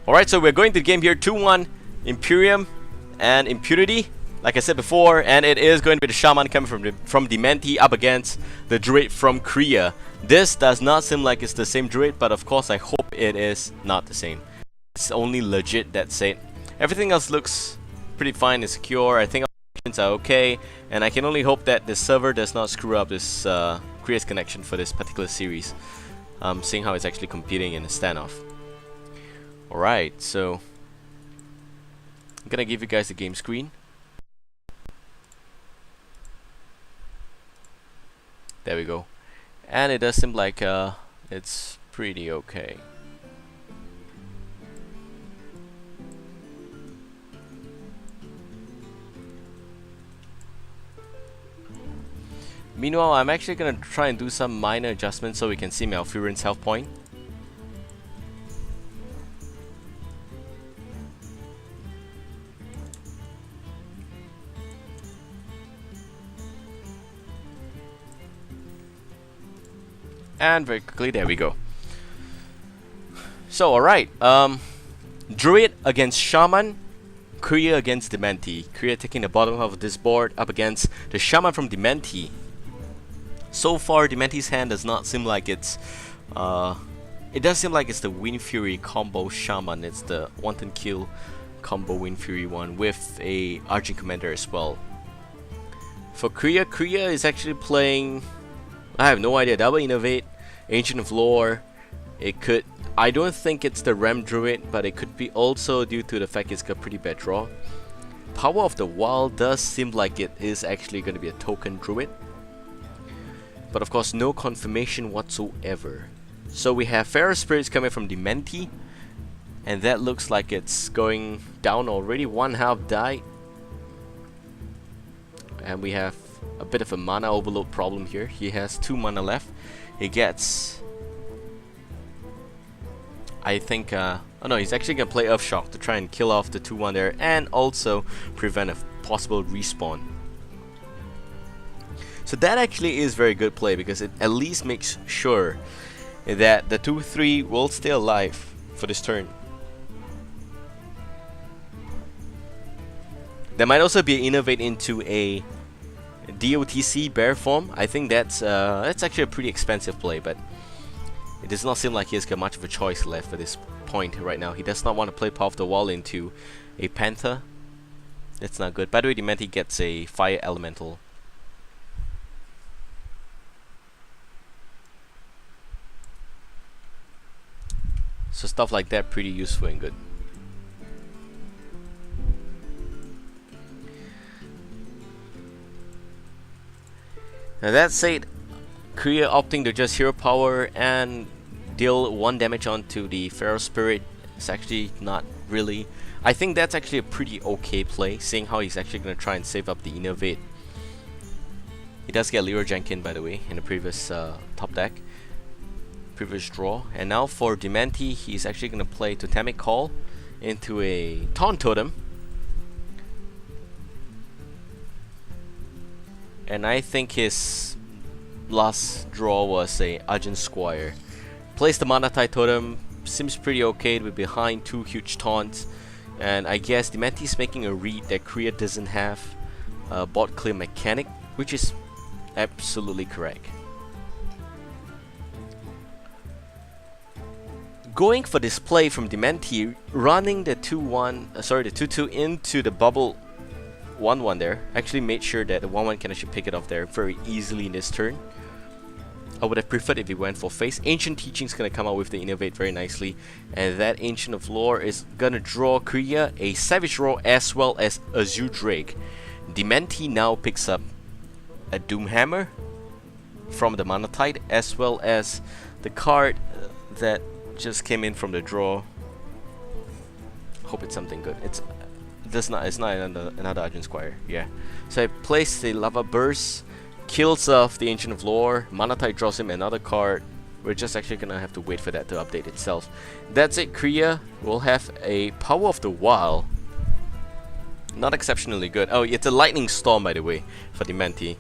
Alright, so we're going to the game here. 2-1 Imperium and Impunity, like I said before, and it is going to be the Shaman coming from Demente up against the Druid from Crea. This does not seem like it's the same Druid, but of course I hope it is not the same. It's only legit, that's it. Everything else looks pretty fine and secure. I think our connections are okay, and I can only hope that the server does not screw up this Crea's connection for this particular series, seeing how it's actually competing in a standoff. Alright, so I'm gonna give you guys the game screen. There we go. And it does seem like it's pretty okay. Meanwhile, I'm actually gonna try and do some minor adjustments so we can see Malfurian's health point. And very quickly, there we go. So, alright, Druid against Shaman, Crea against Demente. Crea taking the bottom half of this board up against the Shaman from Demente. So far, Demente's hand does not seem like it's it does seem like it's the Wind Fury combo Shaman. It's the wanton kill combo Wind Fury one with a Argent Commander as well. For Crea, Crea is actually playing, I have no idea, Double Innovate, Ancient of Lore. It could, I don't think it's the Ram Druid, but it could be also due to the fact it's got pretty bad draw. Power of the Wild does seem like it is actually going to be a token Druid, but of course no confirmation whatsoever. So we have Feral Spirits coming from Demente, and that looks like it's going down already. One half died, and we have a bit of a mana overload problem here. He has 2 mana left. He gets, I think, oh no, he's actually gonna play Earthshock to try and kill off the 2-1 there and also prevent a possible respawn. So that actually is very good play, because it at least makes sure that the 2-3 will stay alive for this turn. There might also be an innovate into a DOTC bear form. I think that's actually a pretty expensive play, but it does not seem like he has got much of a choice left at this point right now. He does not want to play Power of the Wall into a Panther. That's not good. By the way, Demente gets a Fire Elemental. So stuff like that pretty useful and good. Now that said, Crea opting to just hero power and deal 1 damage onto the Feral Spirit is actually not really. I think that's actually a pretty okay play, seeing how he's actually going to try and save up the Innovate. He does get Leroy Jenkins, by the way, in the previous top deck, previous draw. And now for Demente, he's actually going to play Totemic Call into a Taunt Totem. And I think his last draw was a Argent Squire. Plays the Mana Tide Totem, seems pretty okay with behind 2 huge taunts. And I guess Demente's making a read that Crea doesn't have a bot clear mechanic, which is absolutely correct. Going for this play from Demente, running the 2-2 into the bubble 1-1 there, actually made sure that the 1-1 can actually pick it off there very easily in this turn. I would have preferred if he went for face. Ancient Teaching's gonna come out with the Innovate very nicely, and that Ancient of Lore is gonna draw Crea a Savage Roar as well as Azure Drake. Demente now picks up a Doomhammer from the Mana Tide, as well as the card that just came in from the draw. Hope it's something good. It's not another Argent Squire. Yeah. So I place the Lava Burst, kills off the Ancient of Lore. Mana Tide draws him another card. We're just actually gonna have to wait for that to update itself. That's it. Crea will have a Power of the Wild. Not exceptionally good. Oh, it's a Lightning Storm, by the way, for Demente.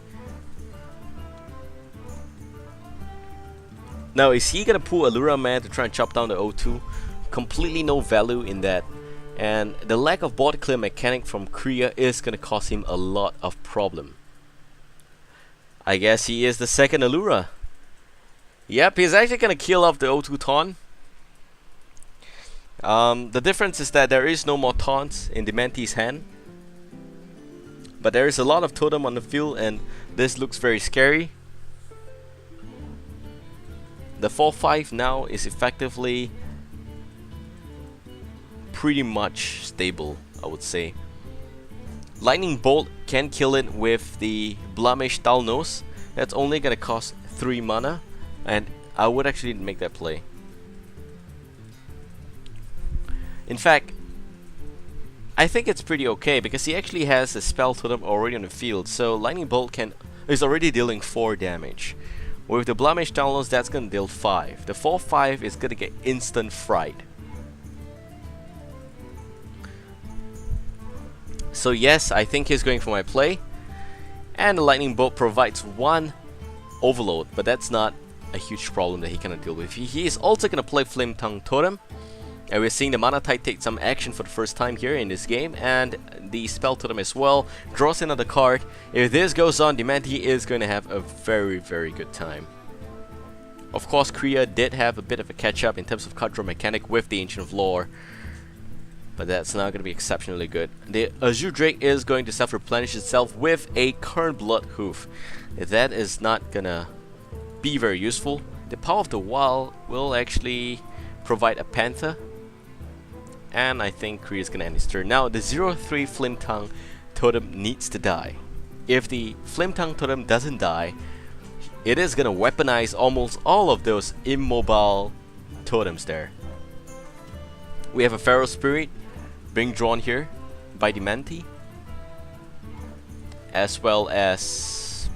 Now, is he gonna pull Allura Man to try and chop down the O2 completely no value in that. And the lack of board clear mechanic from Crea is going to cause him a lot of problem. I guess he is the second Allura. Yep, he's actually going to kill off the O2 taunt. The difference is that there is no more taunts in Demente's hand. But there is a lot of totem on the field, and this looks very scary. The 4-5 now is effectively pretty much stable, I would say. Lightning Bolt can kill it with the Blamish Talnos. That's only gonna cost 3 mana, and I would actually make that play. In fact, I think it's pretty okay because he actually has a spell totem already on the field, so Lightning Bolt is already dealing 4 damage. With the Blamish Talnos, that's gonna deal 5. The 4-5 is gonna get instant fried. So yes, I think he's going for my play, and the Lightning Bolt provides 1 overload, but that's not a huge problem that he cannot deal with. He is also going to play Flame Tongue Totem, and we're seeing the Mana Tide take some action for the first time here in this game, and the Spell Totem as well draws another card. If this goes on, Demente is going to have a very, very good time. Of course, Crea did have a bit of a catch-up in terms of card draw mechanic with the Ancient of Lore, but that's not going to be exceptionally good. The Azure Drake is going to self-replenish itself with a Current Blood Hoof. That is not going to be very useful. The Power of the Wild will actually provide a Panther, and I think Crea is going to end his turn. Now, the 0-3 Flame Tongue Totem needs to die. If the Flame Tongue Totem doesn't die, it is going to weaponize almost all of those immobile totems there. We have a Pharaoh Spirit being drawn here by Demente, as well as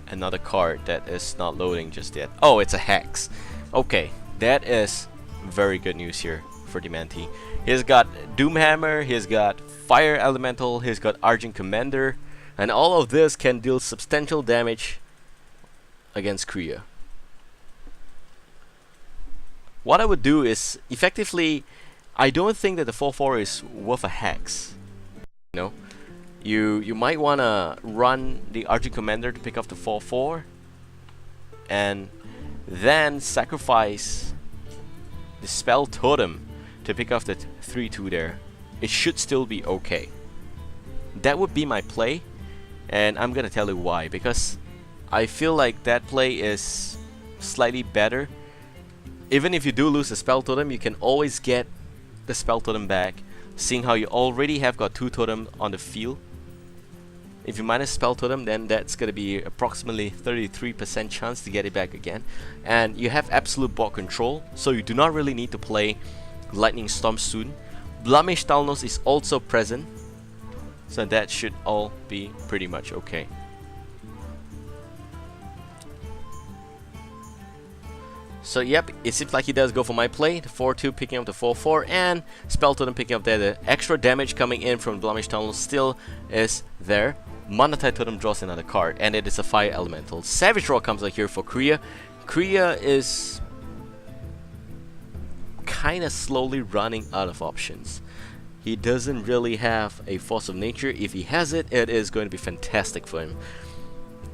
another card that is not loading just yet. Oh, it's a Hex. Okay, that is very good news here for Demente. He's got Doomhammer, he's got Fire Elemental, he's got Argent Commander, and all of this can deal substantial damage against Crea. What I would do is effectively, I don't think that the 4-4 is worth a Hex. You know, you might wanna run the Argent Commander to pick up the 4-4, and then sacrifice the Spell Totem to pick up the 3-2 there. It should still be okay. That would be my play, and I'm gonna tell you why. Because I feel like that play is slightly better. Even if you do lose the Spell Totem, you can always get the Spell Totem back, seeing how you already have got 2 totems on the field. If you minus Spell Totem, then that's going to be approximately 33% chance to get it back again. And you have absolute board control, so you do not really need to play Lightning Storm soon. Blamish Talnos is also present, so that should all be pretty much okay. So yep, it seems like he does go for my play, the 4-2 picking up the 4-4, and Spell Totem picking up there. The extra damage coming in from Blamish Tunnel still is there. Mana Tide Totem draws another card, and it is a Fire Elemental. Savage Roar comes out here for Crea. Crea is kinda slowly running out of options. He doesn't really have a Force of Nature. If he has it, it is going to be fantastic for him.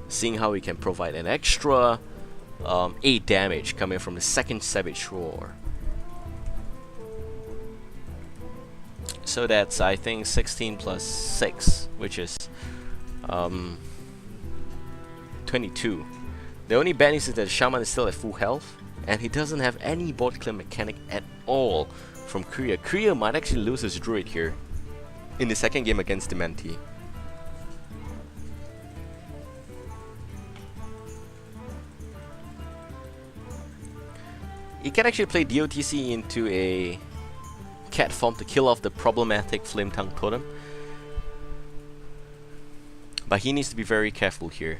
Seeing how he can provide an extra 8 damage coming from the second Savage Roar. So that's, I think, 16 plus 6, which is 22. The only bad news is that Shaman is still at full health, and he doesn't have any board clear mechanic at all from Crea. Crea might actually lose his Druid here in the second game against Demente. He can actually play DOTC into a cat form to kill off the problematic Flame Tongue Totem, but he needs to be very careful here.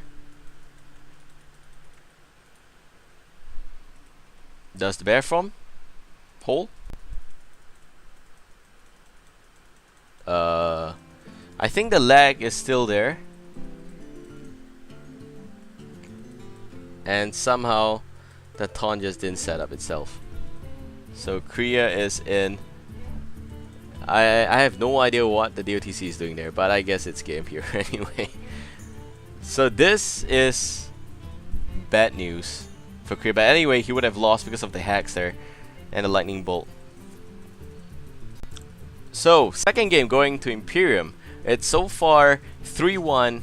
Does the bear form hold? I think the lag is still there, and somehow the taunt just didn't set up itself. So Crea is in. I have no idea what the DOTC is doing there, but I guess it's game here anyway. So this is bad news for Crea. But anyway, he would have lost because of the hacks there and the lightning bolt. So second game going to Imperium. It's so far 3-1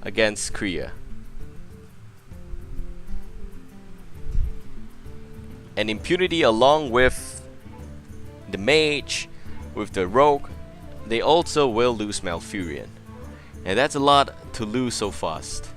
against Crea. And Impunity, along with the Mage, with the Rogue, they also will lose Malfurion. And that's a lot to lose so fast.